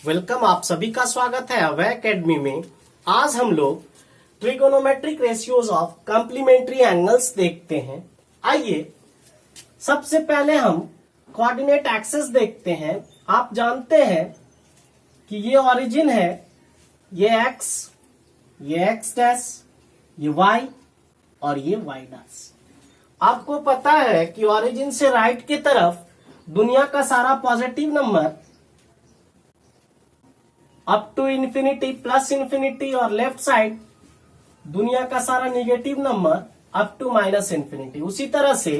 Welcome, आप सभी का स्वागत है अवय एकेडमी में। आज हम लोग trigonometric ratios of complementary angles देखते हैं। आइए सबसे पहले हम कोऑर्डिनेट एक्सिस देखते हैं। आप जानते हैं कि ये ओरिजिन है, ये x, ये x डैश, ये y और ये y डैश। आपको पता है कि ओरिजिन से राइट की तरफ दुनिया का सारा positive number up to infinity plus infinity और लेफ्ट साइड दुनिया का सारा negative number up to minus infinity. उसी तरह से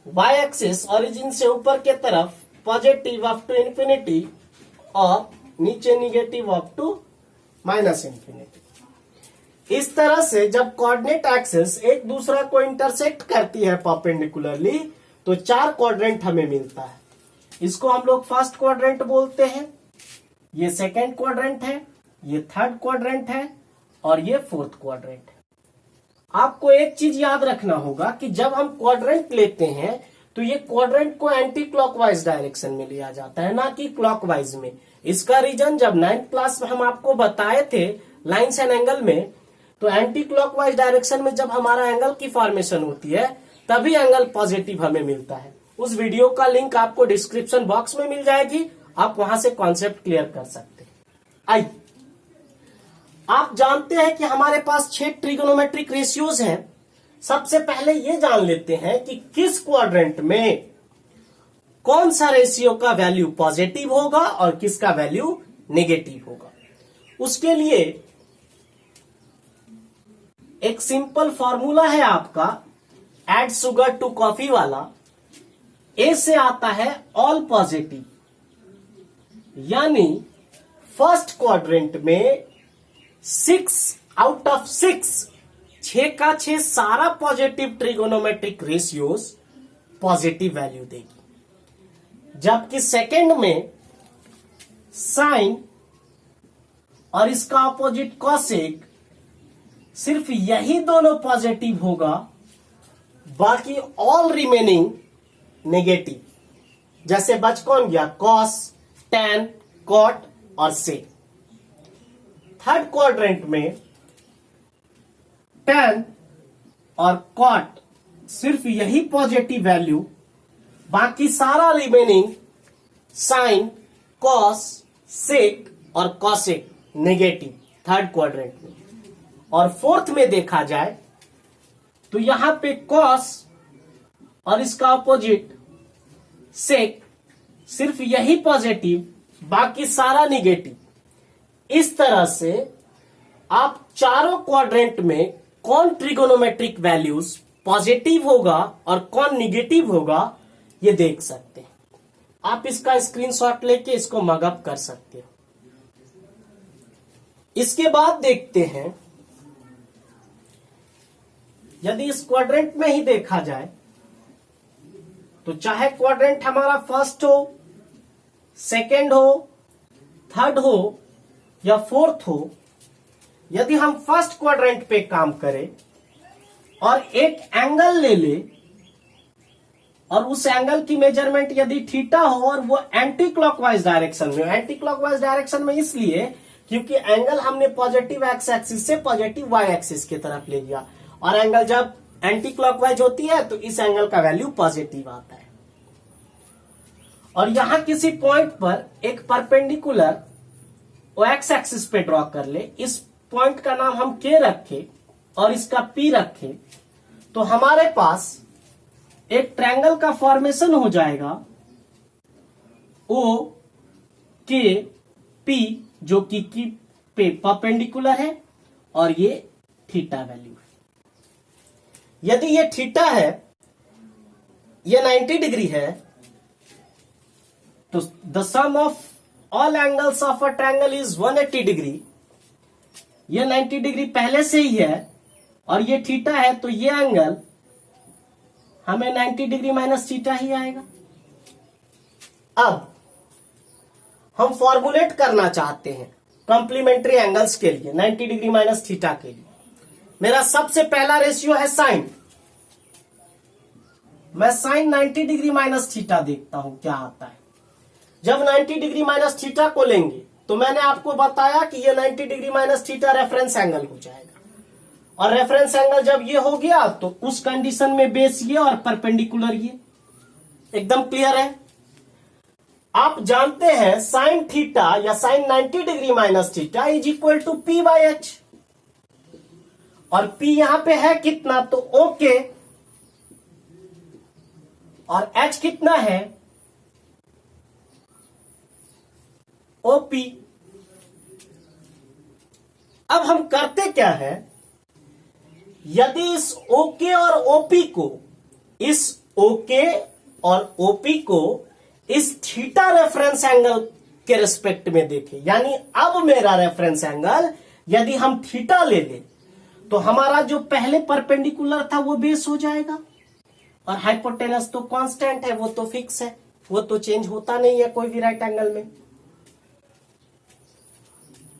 y एक्सिस ओरिजिन से ऊपर के तरफ पॉजिटिव अप टू इंफिनिटी और नीचे negative up to minus infinity. इस तरह से जब कोऑर्डिनेट एक्सिस एक दूसरा को इंटरसेक्ट करती है परपेंडिकुलरली तो चार क्वाड्रेंट हमें मिलता है। इसको हम लोग फर्स्ट क्वाड्रेंट बोलते हैं, ये सेकेंड क्वाड्रेंट है, ये थर्ड क्वाड्रेंट है और ये फोर्थ क्वाड्रेंट है। आपको एक चीज याद रखना होगा कि जब हम क्वाड्रेंट लेते हैं तो ये क्वाड्रेंट को एंटी क्लॉकवाइज डायरेक्शन में लिया जाता है, ना कि क्लॉकवाइज में। इसका रीजन जब 9th क्लास में हम आपको बताए थे लाइन्स एंड एंगल में, तो एंटी क्लॉकवाइज डायरेक्शन में जब हमारा एंगल की फॉर्मेशन होती है तभी एंगल पॉजिटिव हमें मिलता है। उस वीडियो का लिंक आपको डिस्क्रिप्शन बॉक्स में मिल जाएगी, आप वहां से कॉन्सेप्ट क्लियर कर सकते हैं। आइए, आप जानते हैं कि हमारे पास 6 ट्रिगोनोमेट्रिक रेशियोज हैं। सबसे पहले ये जान लेते हैं कि किस क्वाड्रेंट में कौन सा रेशियो का वैल्यू पॉजिटिव होगा और किसका वैल्यू नेगेटिव होगा। उसके लिए एक सिंपल फॉर्मूला है आपका एड शुगर टू कॉफी वाला। ए से आता है ऑल पॉजिटिव, यानी फर्स्ट क्वाड्रेंट में 6 आउट ऑफ 6 का 6 सारा positive trigonometric ratios positive value देगी, जबकि सेकेंड में साइन और इसका ऑपोजिट कॉसेक सिर्फ यही दोनों पॉजिटिव होगा, बाकी ऑल रिमेनिंग नेगेटिव। जैसे बच कौन गया? कॉस, टैन, कॉट और सेक। थर्ड क्वाड्रेंट में टैन और कॉट सिर्फ यही पॉजिटिव वैल्यू, बाकी सारा रिमेनिंग साइन, कॉस, सेक और कॉसेक नेगेटिव थर्ड क्वाड्रेंट में। और फोर्थ में देखा जाए तो यहां पे कॉस और इसका ऑपोजिट सेक सिर्फ यही पॉजिटिव, बाकी सारा निगेटिव। इस तरह से आप चारों क्वाड्रेंट में कौन ट्रिगोनोमेट्रिक वैल्यूज पॉजिटिव होगा और कौन निगेटिव होगा ये देख सकते हैं। आप इसका स्क्रीनशॉट लेके इसको मगअप कर सकते हो। इसके बाद देखते हैं, यदि इस क्वाड्रेंट में ही देखा जाए तो चाहे क्वाड्रेंट हमारा फर्स्ट हो, सेकेंड हो, थर्ड हो या फोर्थ हो, यदि हम फर्स्ट क्वाड्रेंट पे काम करें और एक एंगल ले ले और उस एंगल की मेजरमेंट यदि थीटा हो और वो एंटी क्लॉकवाइज डायरेक्शन में, एंटी क्लॉकवाइज डायरेक्शन में इसलिए क्योंकि एंगल हमने पॉजिटिव एक्स एक्सिस से पॉजिटिव वाई एक्सिस की तरफ ले लिया, और एंगल जब एंटी क्लॉकवाइज होती है तो इस एंगल का वैल्यू पॉजिटिव आता है। और यहां किसी पॉइंट पर एक परपेंडिकुलर वो एक्स एक्सिस पे ड्रॉ कर ले, इस पॉइंट का नाम हम के रखे और इसका पी रखे, तो हमारे पास एक ट्रायंगल का फॉर्मेशन हो जाएगा ओ के पी, जो कि पे परपेंडिकुलर है और ये थीटा वैल्यू है। यदि ये थीटा है, ये 90 डिग्री है, तो the sum of all angles of a triangle is 180 degree. ये 90 डिग्री पहले से ही है और ये थीटा है, तो ये एंगल हमें 90 डिग्री माइनस थीटा ही आएगा। अब हम फॉर्मुलेट करना चाहते हैं कॉम्प्लीमेंट्री एंगल्स के लिए 90 डिग्री माइनस थीटा के लिए। मेरा सबसे पहला रेशियो है साइन। मैं साइन 90 डिग्री माइनस थीटा देखता हूं क्या आता है। जब 90 डिग्री माइनस थीटा को लेंगे तो मैंने आपको बताया कि ये 90 degree minus theta reference angle हो जाएगा, और रेफरेंस एंगल जब ये हो गया तो उस कंडीशन में बेस ये और परपेंडिकुलर ये। एकदम क्लियर है। आप जानते हैं साइन थीटा या sine 90 degree minus theta is equal to P by H, और पी यहां पे है कितना, तो ओके, और एच कितना है, ओपी। अब हम करते क्या है, यदि इस ओके और ओपी को, इस ओके और ओपी को इस थीटा रेफरेंस एंगल के रिस्पेक्ट में देखें, यानी अब मेरा रेफरेंस एंगल यदि हम थीटा ले लें तो हमारा जो पहले परपेंडिकुलर था वो बेस हो जाएगा, और हाइपोटेनस तो कांस्टेंट है, वो तो फिक्स है, वो तो चेंज होता नहीं है कोई भी राइट एंगल में।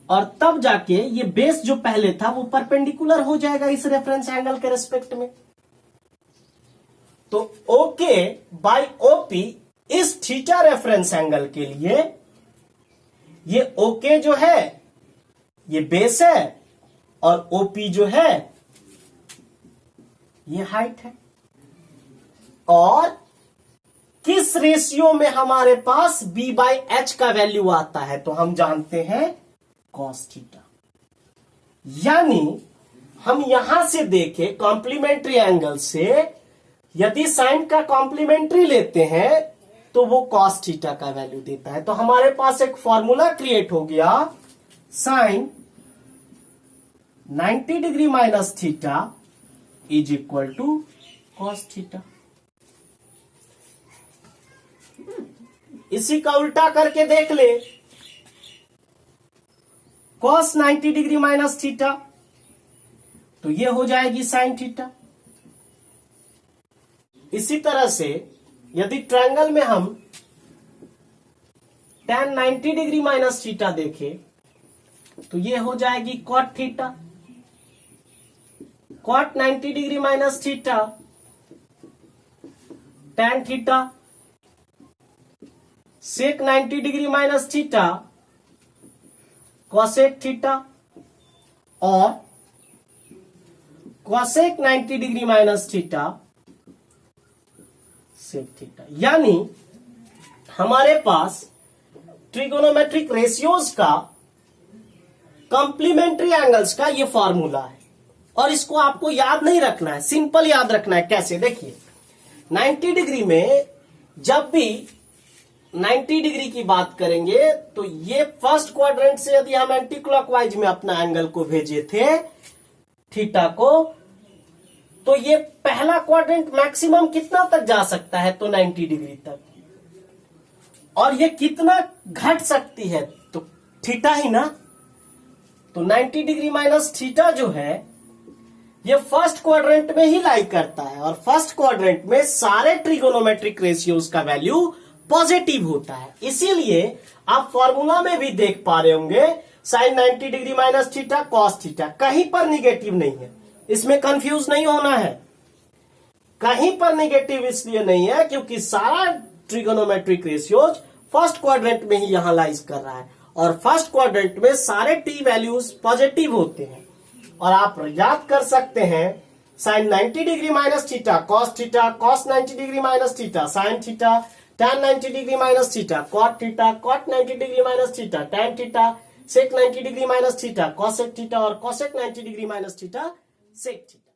और तब जाके ये बेस जो पहले था वो परपेंडिकुलर हो जाएगा इस रेफरेंस एंगल के रिस्पेक्ट में। तो ओके बाई ओपी इस थीटा रेफरेंस एंगल के लिए, ये ओके जो है ये बेस है, और ओपी जो है ये हाइट है। और किस रेशियो में हमारे पास b बाई एच का वैल्यू आता है, तो हम जानते हैं कॉस थीटा। यानी हम यहां से देखें कॉम्प्लीमेंट्री एंगल से, यदि साइन का कॉम्प्लीमेंट्री लेते हैं तो वो कॉस थीटा का वैल्यू देता है। तो हमारे पास एक फॉर्मूला क्रिएट हो गया, sine 90 degree minus theta is equal to cos theta. इसी का उल्टा करके देख ले, कॉस 90 डिग्री माइनस थीटा, तो ये हो जाएगी साइन थीटा। इसी तरह से यदि ट्रायंगल में हम tan 90 डिग्री माइनस थीटा देखें तो ये हो जाएगी cot theta. Cot 90 degree minus theta tan theta, sec 90 degree minus theta cosec theta, और cosec 90 degree minus theta sec theta. यानी हमारे पास ट्रिगोनोमेट्रिक रेशियोज का कॉम्प्लीमेंट्री एंगल्स का ये फॉर्मूला है, और इसको आपको याद नहीं रखना है, सिंपल याद रखना है। कैसे, देखिए 90 डिग्री में जब भी 90 डिग्री की बात करेंगे तो ये फर्स्ट क्वाड्रेंट से यदि हम एंटी क्लॉकवाइज में अपना एंगल को भेजे थे थीटा को, तो ये पहला क्वाड्रेंट मैक्सिमम कितना तक जा सकता है, तो 90 डिग्री तक, और ये कितना घट सकती है, तो थीटा ही ना। तो 90 डिग्री माइनस थीटा जो है ये फर्स्ट क्वाड्रेंट में ही लाई करता है, और फर्स्ट क्वाड्रेंट में सारे ट्रिगोनोमेट्रिक रेशियोज का वैल्यू पॉजिटिव होता है। इसीलिए आप फॉर्मूला में भी देख पा रहे होंगे sine 90 degree minus theta cos theta, कहीं पर निगेटिव नहीं है, इसमें कंफ्यूज नहीं होना है। कहीं पर निगेटिव इसलिए नहीं है क्योंकि सारा ट्रिगोनोमेट्रिक रेशियोज फर्स्ट क्वाड्रेंट में ही यहां लाइज कर रहा है, और फर्स्ट क्वाड्रेंट में सारे टी वैल्यूज पॉजिटिव होते हैं। और आप याद कर सकते हैं sine 90 degree minus theta cos theta, cos 90 degree minus theta sine theta, tan 90 degree minus theta cot theta, cot 90 degree minus theta tan theta, sec 90 degree minus theta cosec theta, और cosec 90 degree minus theta sec theta.